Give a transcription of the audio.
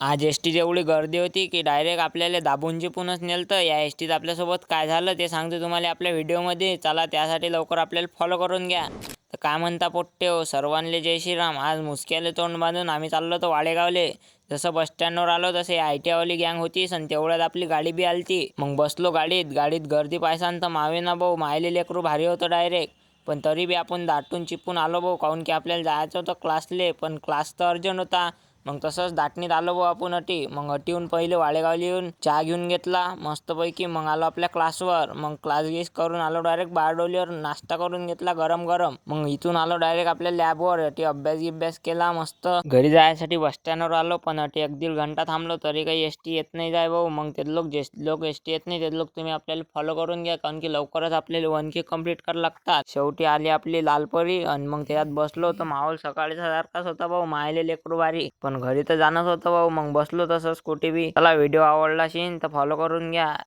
आज एसटीत एवढी गर्दी होती की डायरेक्ट आपल्याला दाबून चिपूनच नेलतं. या एसटीत आपल्यासोबत काय झालं ते सांगतो तुम्हाला आपल्या व्हिडिओमध्ये. चला त्यासाठी लवकर आपल्याला फॉलो करून घ्या. तर काय म्हणता पोट्टे सर्वांले जय श्रीराम. आज मुसक्याले तोंड बांधून आम्ही चाललो होतो वाडेगावले. जसं बस स्टँडवर आलो तसे ITI वाली गँग होती आणि तेवढ्यात आपली गाडी बी आलती. मग बसलो गाडीत गर्दी पायसान तर मावे ना भाऊ, मायले लेकरू भारी होतं डायरेक्ट. पण तरी बी आपण दाटून चिपून आलो भाऊ, काहून की आपल्याला जायचं होतं क्लासले. पण क्लास तर अर्जंट होता. मग तसंच दाटणीत आलो भाऊ आपण अटी. मग अटीहून पहिले वाडेगावला येऊन चहा घेऊन घेतला मस्तपैकी. मग आलो आपल्या क्लासवर. मग क्लास गीस करून आलो डायरेक्ट बारडोलीवर. नाश्ता करून घेतला गरम गरम. मग इथून आलो डायरेक्ट आपल्या लॅबवर. अटी अभ्यास केला मस्त. घरी जायसाठी बस स्टँडवर आलो पण अटी 1-1.5 घंटा थांबलो तरी काही एसटी येत नाही जाय भाऊ. मग ते लोक एसटी येत नाही ते लोक तुम्ही आपल्याला फॉलो करून घ्या, कारण की लवकरच आपल्याला 1K कंप्लीट करावं लागतात. शेवटी आली आपली लालपरी आणि मग त्यात बसलो तर माहोल सकाळीचा सारखाच होता भाऊ, मायले लेकरू भारी. पण घरी तर जाणंच होतं भाऊ. मग बसलो तसं स्कूटी बी. चला व्हिडिओ आवडला असेल तर फॉलो करून घ्या.